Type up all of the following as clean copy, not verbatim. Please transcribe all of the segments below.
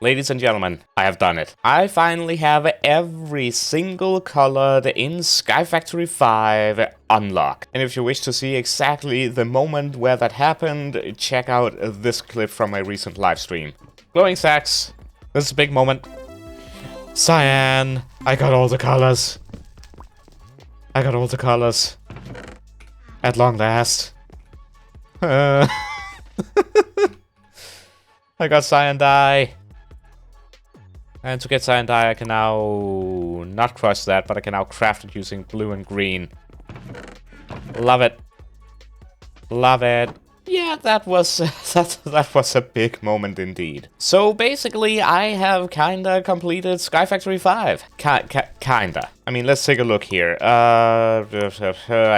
Ladies and gentlemen, I have done it. I finally have every single color in Skyfactory 5 unlocked. And if you wish to see exactly the moment where that happened, check out this clip from my recent live stream. Glowing sacks. This is a big moment. Cyan. I got all the colors. I got all the colors. At long last. I got cyan dye. And to get cyan dye, I can now not crush that, but I can now craft it using blue and green. Love it. Love it. Yeah, that was that was a big moment indeed. So basically, I have kinda completed Skyfactory 5. Kinda. I mean, let's take a look here. I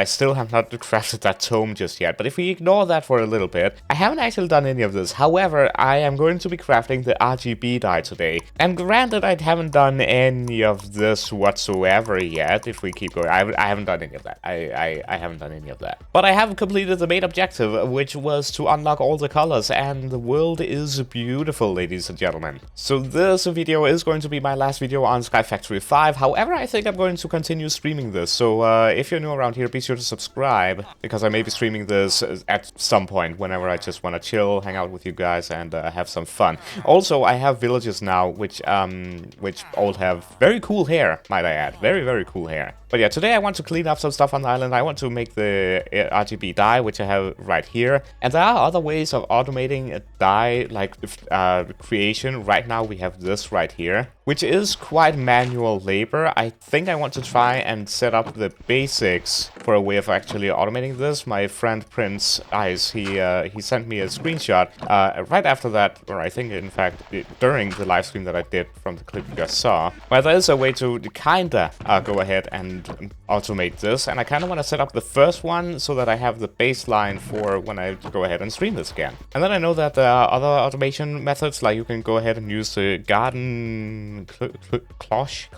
still have not crafted that tome just yet, but if we ignore that for a little bit, I haven't actually done any of this. However, I am going to be crafting the RGB dye today. And granted, I haven't done any of this whatsoever yet. If we keep going, I haven't done any of that. I haven't done any of that. But I have completed the main objective, which was to unlock all the colors, and the world is beautiful, ladies and gentlemen. So this video is going to be my last video on Skyfactory 5. However, I think I'm going to continue streaming this, so if you're new around here, be sure to subscribe, because I may be streaming this at some point, whenever I just want to chill, hang out with you guys, and have some fun. Also, I have villages now, which all have very cool hair, might I add. Very, very cool hair. But yeah, today I want to clean up some stuff on the island. I want to make the RGB dye, which I have right here. And there are other ways of automating a dye, like creation. Right now we have this right here, which is quite manual labor. I think I want to try and set up the basics for a way of actually automating this. My friend Prince Ice, he sent me a screenshot right after that, or I think in fact during the live stream that I did from the clip you guys saw, where there is a way to kinda go ahead and automate this, and I kind of want to set up the first one so that I have the baseline for when I go ahead and stream this again. And then I know that there are other automation methods, like you can go ahead and use the garden cloche,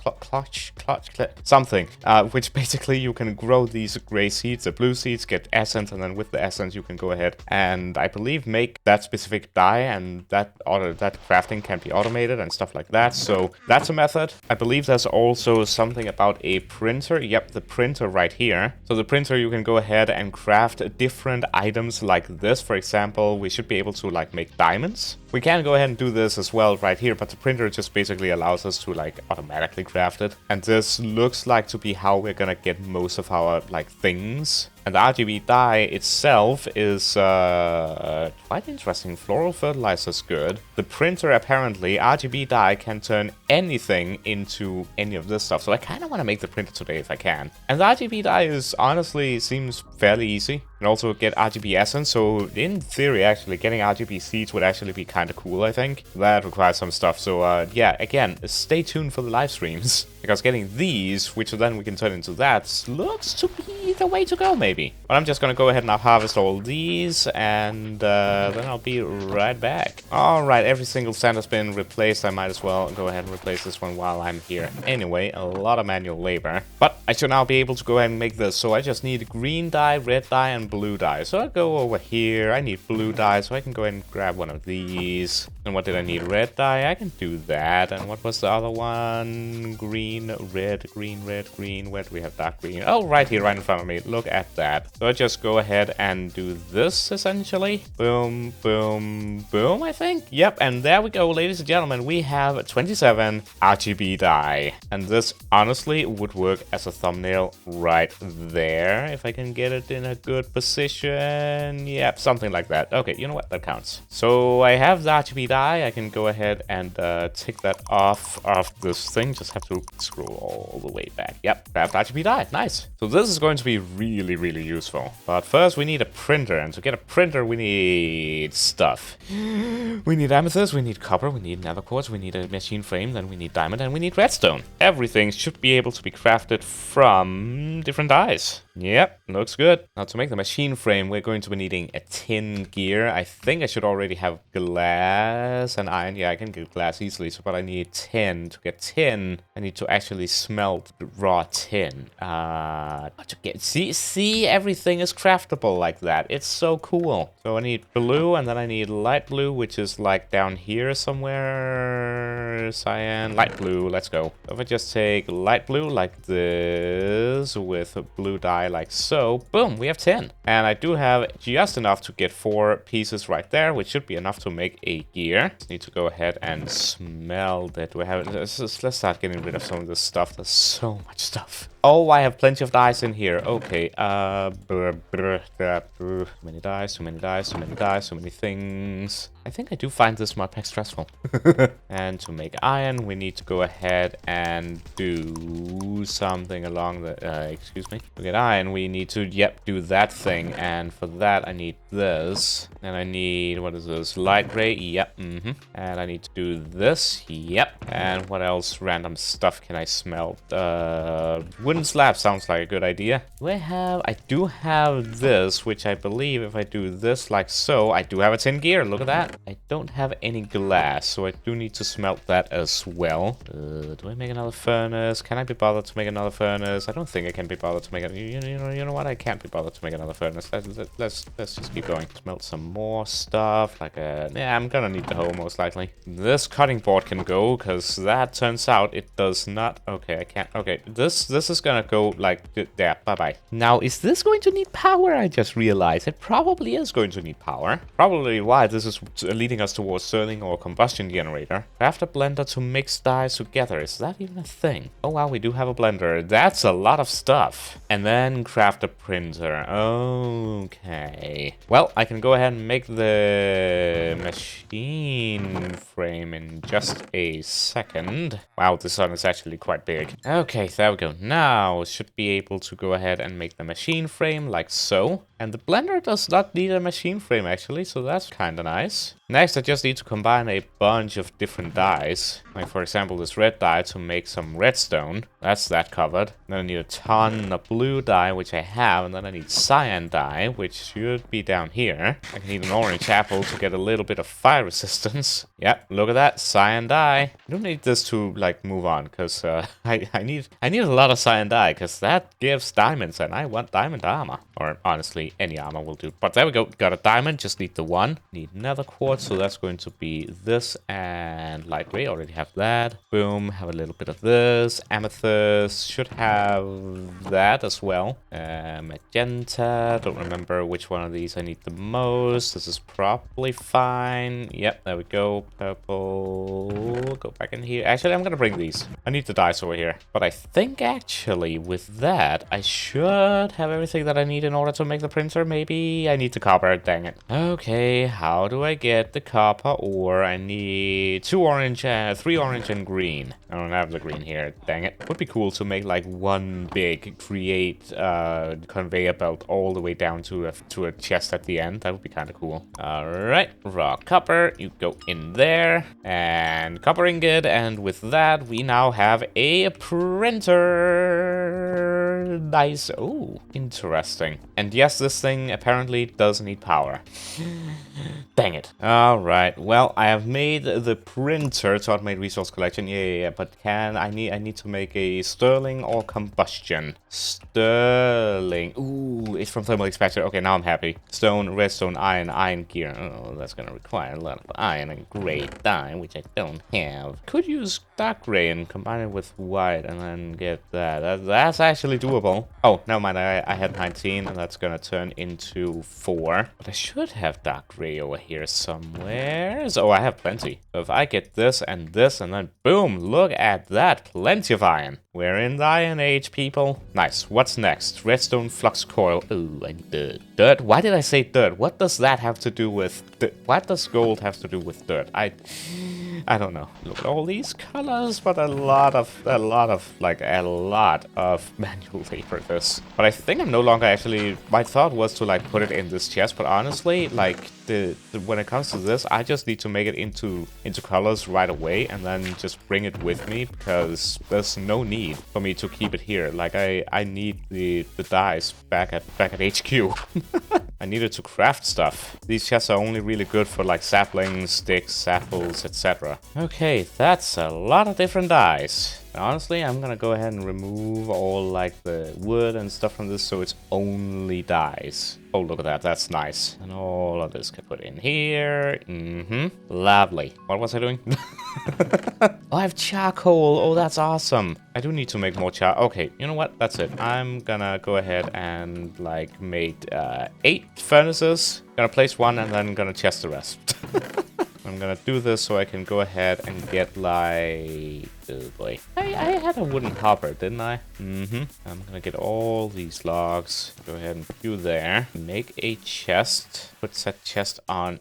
something, which basically you can grow these gray seeds, the blue seeds, get essence, and then with the essence you can go ahead and I believe make that specific dye, and that crafting can be automated and stuff like that. So that's a method. I believe there's also something about a printer. Yep, the printer right here. So the printer, you can go ahead and craft different items like this. For example, we should be able to like make diamonds. We can go ahead and do this as well right here, but the printer just basically allows us to like automatically craft it. And this looks like to be how we're gonna get most of our like things. And the RGB dye itself is quite interesting. Floral fertilizer is good. The printer, apparently, RGB dye can turn anything into any of this stuff. So I kind of want to make the printer today if I can. And the RGB dye is honestly seems fairly easy. And also get RGB essence. So in theory, actually, getting RGB seeds would actually be kind of cool, I think. That requires some stuff. So yeah, again, stay tuned for the live streams. Because getting these, which then we can turn into that, looks to be the way to go, maybe. But I'm just gonna go ahead and now harvest all these, and then I'll be right back. Alright, every single sand has been replaced. I might as well go ahead and replace this one while I'm here. Anyway, a lot of manual labor. But I should now be able to go ahead and make this. So I just need green dye, red dye, and blue dye. So I'll go over here. I need blue dye, so I can go ahead and grab one of these. And what did I need? Red dye? I can do that. And what was the other one? Green, red, green, red, green. Where do we have dark green? Oh, right here, right in front of me. Look at that. So I just go ahead and do this, essentially. Boom, boom, boom, I think. Yep, and there we go, ladies and gentlemen. We have 27 RGB dye. And this, honestly, would work as a thumbnail right there. If I can get it in a good position. Yep, something like that. Okay, you know what? That counts. So I have the RGB dye. I can go ahead and tick that off of this thing. Just have to scroll all the way back. Yep, grab RGB dye. Nice. So this is going to be really, really useful. But first we need a printer, and to get a printer we need stuff. We need amethyst, we need copper, we need nether quartz, we need a machine frame, then we need diamond, and we need redstone. Everything should be able to be crafted from different dyes. Yep, looks good. Now to make the machine frame, we're going to be needing a tin gear. I think I should already have glass and iron. Yeah, I can get glass easily, so but I need tin. To get tin, I need to actually smelt raw tin. To get see, everything is craftable like that. It's so cool. So I need blue, and then I need light blue, which is like down here somewhere. here? Cyan, light blue, let's go. If I just take light blue like this with a blue dye like so, boom, we have 10. And I do have just enough to get 4 pieces right there, which should be enough to make a gear. Just need to go ahead and smelt it. Let's start getting rid of some of this stuff. There's so much stuff. Oh, I have plenty of dyes in here. Okay, too many dyes, too many dyes, too many dyes, too many things. I think I do find this mod pack stressful. And to make iron, we need to go ahead and do something along the, excuse me. To get iron, we need to, yep, do that thing. And for that, I need this. And I need, what is this? Light gray, yep, And I need to do this, yep. And what else random stuff can I smelt? Wooden slab sounds like a good idea. I do have this, which I believe if I do this like so, I do have a tin gear, look at that. I don't have any glass, so I do need to smelt that as well. Do I make another furnace? Can I be bothered to make another furnace? I don't think I can be bothered to make it. You know what? I can't be bothered to make another furnace. Let's just keep going. Smelt some more stuff, like a... Yeah, I'm gonna need the hoe most likely. This cutting board can go, because that turns out it does not... Okay, I can't... Okay, this is gonna go like... Yeah, bye-bye. Now, is this going to need power? I just realized it probably is going to need power. Probably why this is leading us towards Stirling or combustion generator. Craft a blender to mix dyes together. Is that even a thing? Oh wow, we do have a blender. That's a lot of stuff. And then craft a printer. Okay. Well, I can go ahead and make the machine frame in just a second. Wow, this one is actually quite big. Okay, there we go. Now should be able to go ahead and make the machine frame like so. And the blender does not need a machine frame actually, so that's kind of nice. Next, I just need to combine a bunch of different dyes. Like for example, this red dye to make some redstone. That's that covered. Then I need a ton of blue dye, which I have. And then I need cyan dye, which should be down here. I can need an orange apple to get a little bit of fire resistance. Yep, look at that, cyan dye. I don't need this to like move on, because I need a lot of cyan dye, because that gives diamonds, and I want diamond armor. Or honestly, any armor will do. But there we go, got a diamond, just need the one. Need another quartz, so that's going to be this and light gray, already have that. Boom, have a little bit of this. Amethyst should have that as well. Magenta, don't remember which one of these I need the most. This is probably fine. Yep, there we go. Purple, go back in here. Actually, I'm gonna bring these. I need the dyes over here. But I think actually with that, I should have everything that I need in order to make the printer. Maybe I need the copper, dang it. Okay, how do I get the copper ore? I need 3 orange and green. I don't have the green here, dang it. Would be cool to make like one big create conveyor belt all the way down to a chest at the end. That would be kind of cool. All right, raw copper, you go in there, and copper ingot, and with that we now have a printer. Nice. Oh, interesting. And yes, this thing apparently does need power. Dang it. All right. Well, I have made the printer to automate resource collection. Yeah. But I need to make a Stirling or combustion. Stirling. Ooh, it's from thermal expander. Okay, now I'm happy. Stone, redstone, iron gear. Oh, that's gonna require a lot of iron and gray dye, which I don't have. Could use dark gray and combine it with white and then get that. That's actually doable. Oh, never mind. I had 19 and that's gonna turn into 4. But I should have dark gray over here somewhere. Oh, I have plenty. So if I get this and then boom, look at that. Plenty of iron. We're in the Iron Age, people. Nice. What's next? Redstone flux coil. Ooh, I need dirt. Dirt? Why did I say dirt? What does that have to do with... What does gold have to do with dirt? I don't know. Look at all these colors, but a lot of manual labor this. But I think I'm no longer actually... My thought was to like put it in this chest, but honestly, like when it comes to this, I just need to make it into colors right away and then just bring it with me, because there's no need for me to keep it here. Like I need the dyes back at HQ. I needed to craft stuff. These chests are only really good for like saplings, sticks, apples, etc. more. Okay, that's a lot of different dyes. Honestly, I'm gonna go ahead and remove all like the wood and stuff from this so it's only dyes. Oh, look at that. That's nice. And all of this can put in here. Lovely. What was I doing? Oh, I have charcoal. Oh, that's awesome. I do need to make more Okay, you know what? That's it. I'm gonna go ahead and like make 8 furnaces. Gonna place one and then gonna chest the rest. I'm gonna do this so I can go ahead and get like... Oh boy. I had a wooden hopper, didn't I? I'm gonna get all these logs. Go ahead and do there. Make a chest. Put that chest on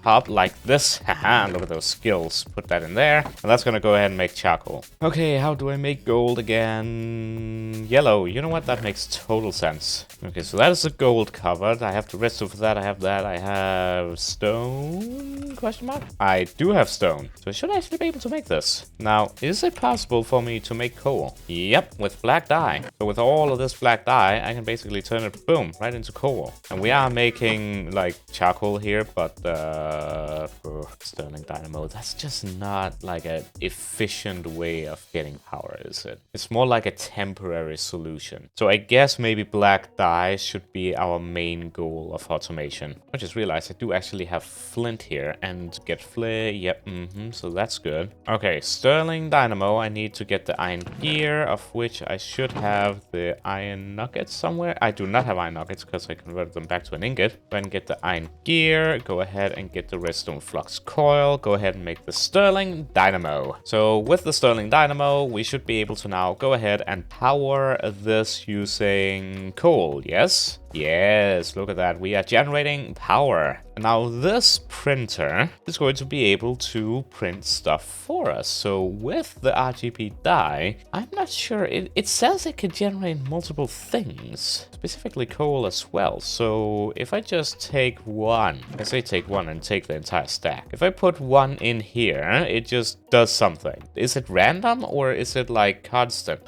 top like this. Haha, look at those skills. Put that in there. And that's gonna go ahead and make charcoal. Okay, how do I make gold again? Yellow. You know what? That makes total sense. Okay, so that is the gold covered. I have the rest of that. I have that. I have stone? Question mark? I do have stone. So I should actually be able to make this. Now, is it possible for me to make coal? Yep, with black dye. So with all of this black dye, I can basically turn it, boom, right into coal. And we are making like charcoal here, but for Sterling Dynamo, that's just not like an efficient way of getting power, is it? It's more like a temporary solution. So I guess maybe black dye should be our main goal of automation. I just realized I do actually have flint here and get flint. Yep, so that's good. Okay, Sterling Dynamo. I need to get the iron gear, of which I should have the iron nuggets somewhere. I do not have iron nuggets because I converted them back to an ingot. Go ahead and get the iron gear. Go ahead and get the redstone flux coil. Go ahead and make the Sterling Dynamo. So with the Sterling Dynamo, we should be able to now go ahead and power this using coal. Yes? Yes, look at that. We are generating power. Now this printer is going to be able to print stuff for us. So with the RGB dye, I'm not sure. It says it can generate multiple things, specifically coal as well. So if I just take one, I say take one and take the entire stack. If I put one in here, it just does something. Is it random or is it like constant?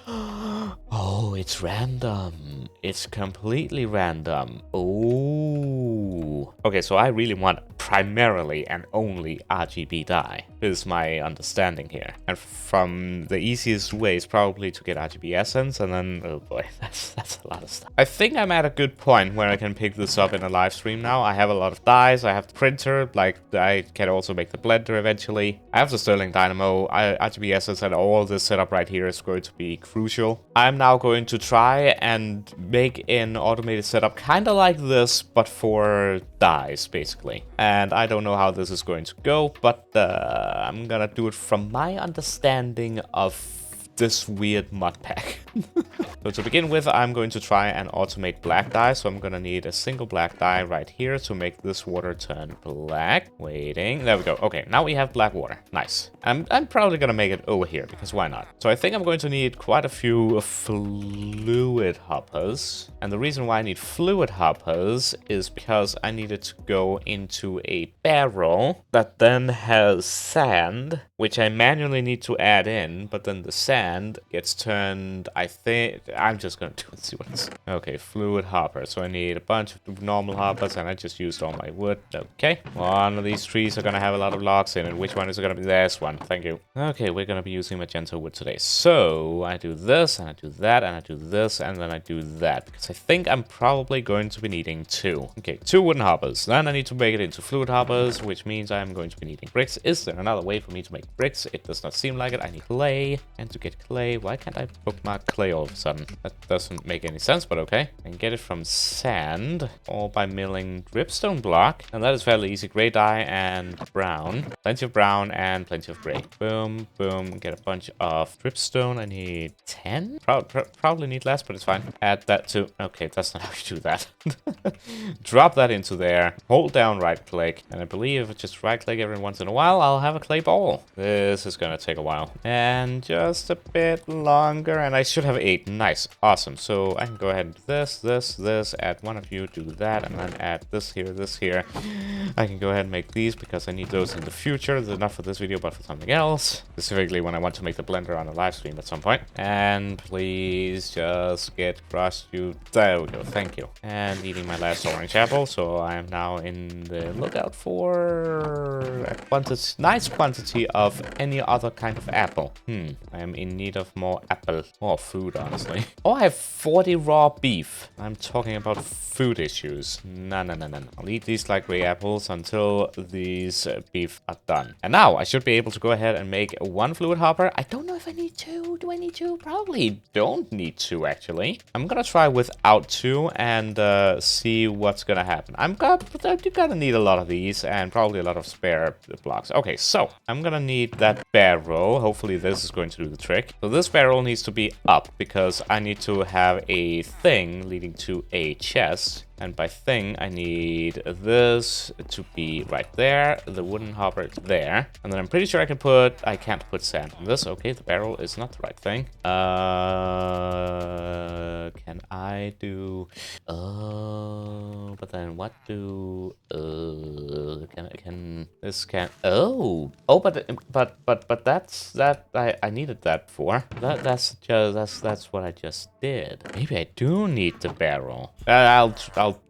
Oh, it's random. It's completely random. Oh. Okay, so I really want primarily and only RGB dye, is my understanding here. And from the easiest way is probably to get RGB essence, and then, oh boy, that's a lot of stuff. I think I'm at a good point where I can pick this up in a live stream now. I have a lot of dyes, I have the printer, like I can also make the blender eventually. I have the Sterling Dynamo, RGB essence, and all this setup right here is going to be crucial. I'm now going to try and make an automated setup kind of like this, but for dyes, basically. And I don't know how this is going to go, but I'm gonna do it from my understanding of this weird mod pack. So to begin with, I'm going to try and automate black dye. So I'm gonna need a single black dye right here to make this water turn black. Waiting, there we go. Okay, now we have black water. Nice. I'm probably gonna make it over here because why not? So I think I'm going to need quite a few fluid hoppers. And the reason why I need fluid hoppers is because I need it to go into a barrel that then has sand, which I manually need to add in, but then the sand gets turned, I think, I'm just gonna do it, see what it's... Okay, fluid hopper, so I need a bunch of normal hoppers, and I just used all my wood. Okay, one of these trees are gonna have a lot of logs in it. Which one is it gonna be? This one, thank you. Okay, we're gonna be using magenta wood today. So, I do this, and I do that, and I do this, and then I do that, because I think I'm probably going to be needing 2. Okay, 2 wooden hoppers. Then I need to make it into fluid hoppers, which means I'm going to be needing bricks. Is there another way for me to make bricks? It does not seem like it. I need clay, and to get clay, why can't I bookmark clay all of a sudden? That doesn't make any sense, but okay. I can get it from sand, or by milling dripstone block, and that is fairly easy. Gray dye and brown. Plenty of brown and plenty of gray. Boom, boom, get a bunch of dripstone. I need 10? Probably need less, but it's fine. Add that to... Okay, that's not how you do that. Drop that into there, hold down right click, and I believe if I just right click every once in a while, I'll have a clay ball. This is gonna take a while. And just a bit longer, and I should have 8. Nice. Awesome. So I can go ahead and do this, add one of you, do that, and then add this here. I can go ahead and make these because I need those in the future. Not for this video, but for something else. Specifically when I want to make the blender on a live stream at some point. And please just get crushed you. There we go. Thank you. And eating my last orange apple, so I am now in the lookout for a nice quantity of any other kind of apple. I am in need of more apple. More food, honestly. Oh, I have 40 raw beef. I'm talking about food issues. No. I'll eat these like gray apples until these beef are done. And now I should be able to go ahead and make one fluid hopper. I don't know if I need 2. Do I need 2? Probably don't need 2, actually. I'm gonna try without 2 and see what's gonna happen. You're gonna need a lot of these and probably a lot of spare blocks. Okay, so I'm gonna need that barrel. Hopefully this is going to do the trick. So this barrel needs to be up because I need to have a thing leading to a chest. And by thing, I need this to be right there, the wooden hopper is there. And then I'm pretty sure I can't put sand on this. Okay, the barrel is not the right thing. Can I do... Oh, but then what do... but I needed that for. That's what I just did. Maybe I do need the barrel. I'll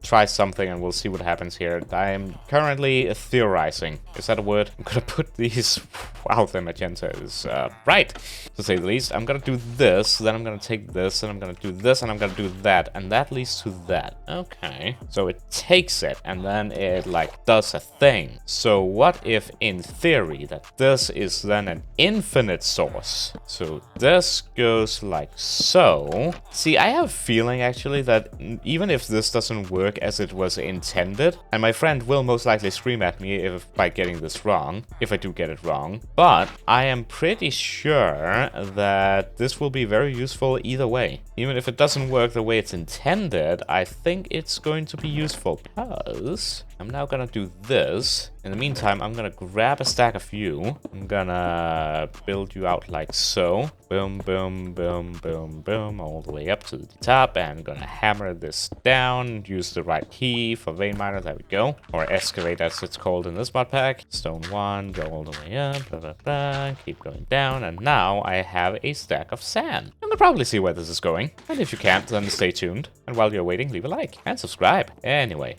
try something and we'll see what happens here. I am currently theorizing. Is that a word? I'm gonna put these... Wow, the magenta is bright, to say the least. I'm gonna do this, then I'm gonna take this, and I'm gonna do this, and I'm gonna do that. And that leads to that. Okay. So it takes it, and then it, like, does a thing. So what if, in theory, that this is then an infinite source? So this goes like so. See, I have a feeling, actually, that even if this doesn't work as it was intended, and my friend will most likely scream at me by getting this wrong, if I do get it wrong, but I am pretty sure that this will be very useful either way. Even if it doesn't work the way it's intended, I think it's going to be useful because I'm now gonna do this. In the meantime, I'm gonna grab a stack of you. I'm gonna build you out like so. Boom, boom, boom, boom, boom, all the way up to the top. And I'm gonna hammer this down. Use the right key for vein miner. There we go. Or excavate, as it's called in this mod pack. Stone 1, go all the way up. Blah, blah, blah. Keep going down. And now I have a stack of sand. You can probably see where this is going. And if you can't, then stay tuned. And while you're waiting, leave a like and subscribe. Anyway,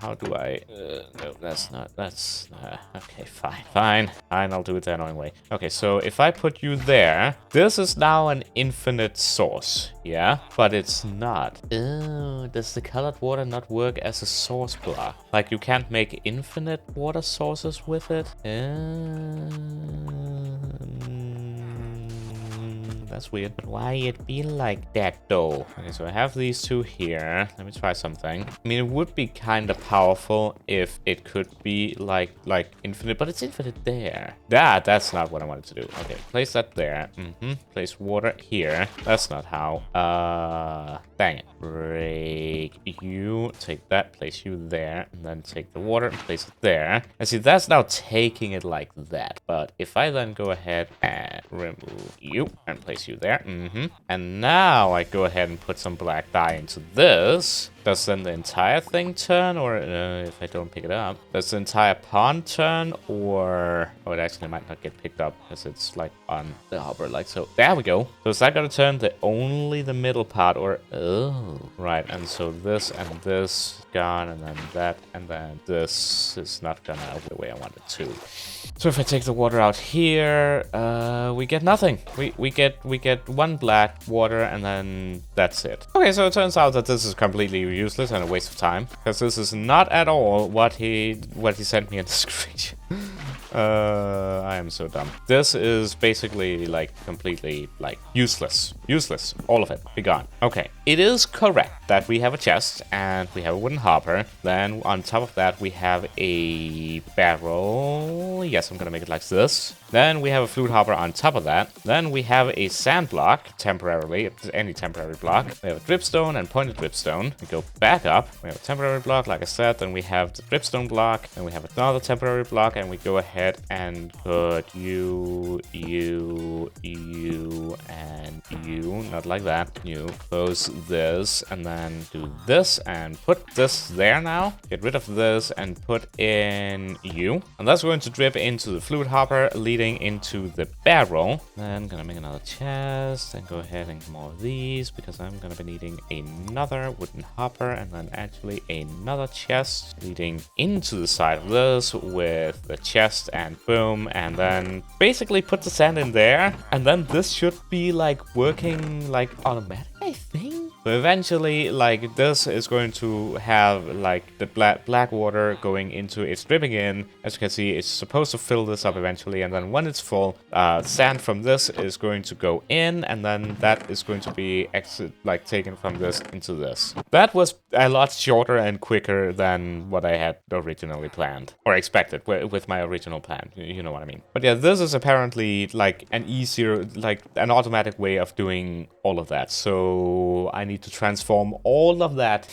how do I... no, that's okay, fine, I'll do it the annoying way. Okay, so if I put you there, this is now an infinite source, yeah? But it's not. Oh, does the colored water not work as a source block? Like, you can't make infinite water sources with it? That's weird. But why it be like that, though? Okay, so I have these two here. Let me try something. I mean, it would be kind of powerful if it could be like infinite, but it's infinite there. That's not what I wanted to do. Okay, place that there. Place water here. That's not how. Dang it. Break you. Take that, place you there, and then take the water and place it there. And see, that's now taking it like that. But if I then go ahead and remove you and place you there. And now I go ahead and put some black dye into this. Does then the entire thing turn, or if I don't pick it up, does the entire pond turn, or... Oh, it actually might not get picked up because it's like on the hopper, like so. There we go. So is that gonna turn only the middle part, or... Oh, right. And so this and this gone, and then that, and then this is not gonna out the way I want it to. So if I take the water out here, we get nothing. We get one black water, and then that's it. Okay, so it turns out that this is completely useless and a waste of time, because this is not at all what he sent me in the screenshot. I am so dumb. This is basically like completely like useless. Useless. All of it. Be gone. Okay. It is correct that we have a chest and we have a wooden hopper. Then on top of that we have a barrel. Yes, I'm gonna make it like this. Then we have a fluid hopper on top of that. Then we have a sand block, temporarily, any temporary block. We have a dripstone and pointed dripstone. We go back up. We have a temporary block, like I said. Then we have the dripstone block. Then we have another temporary block, and we go ahead and put you, and you, not like that, you close this and then do this and put this there now. Get rid of this and put in you. And that's going to drip into the fluid hopper leading into the barrel. Then gonna make another chest and go ahead and get more of these because I'm gonna be needing another wooden hopper and then actually another chest leading into the side of this with the chest and boom, and then basically put the sand in there, and then this should be like working like automatic, I think. So eventually, like, this is going to have like the black water going into it's dripping in. As you can see, it's supposed to fill this up eventually, and then when it's full, sand from this is going to go in, and then that is going to be taken from this into this. That was a lot shorter and quicker than what I had originally planned or expected with my original plan. You know what I mean? But yeah, this is apparently like an easier, like an automatic way of doing all of that. So I need to transform all of that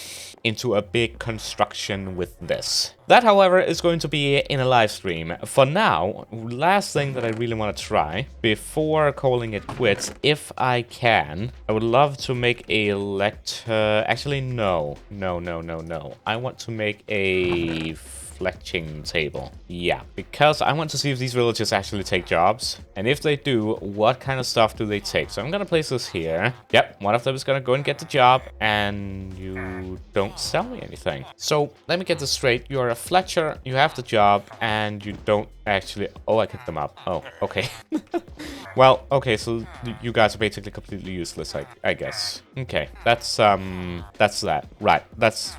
into a big construction with this. That, however, is going to be in a live stream. For now, last thing that I really want to try before calling it quits, if I can, I would love to make a actually, no. I want to make a fletching table. Yeah, because I want to see if these villagers actually take jobs. And if they do, what kind of stuff do they take? So I'm gonna place this here. Yep, one of them is gonna go and get the job, and you don't sell me anything. So let me get this straight. You're a Fletcher, you have the job, and you don't actually... Oh, I picked them up. Oh, okay. Well, okay, so you guys are basically completely useless, I guess. Okay, that's that. Right, that's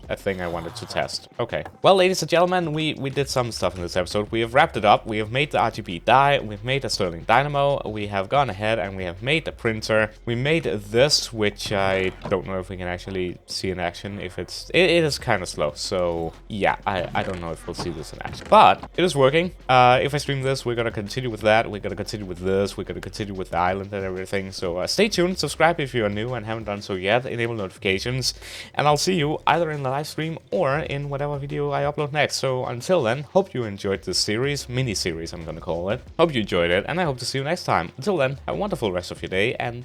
a thing I wanted to test. Okay. Well, ladies and gentlemen, we did some stuff in this episode. We have wrapped it up. We have made the RGB die. We've made a Sterling Dynamo. We have gone ahead and we have made the printer. We made this, which I don't know if we can actually see in action. If it is kind of slow. So yeah, I don't know if we'll see this in action, but it is working. If I stream this, we're gonna continue with that. We're gonna continue with this. We're gonna continue with the island and everything. So stay tuned. Subscribe if you are new and haven't done so yet. Enable notifications, and I'll see you either in the live stream or in whatever video I upload next. So until then, hope you enjoyed this series, mini-series I'm gonna call it. Hope you enjoyed it, and I hope to see you next time. Until then, have a wonderful rest of your day, and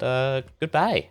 goodbye.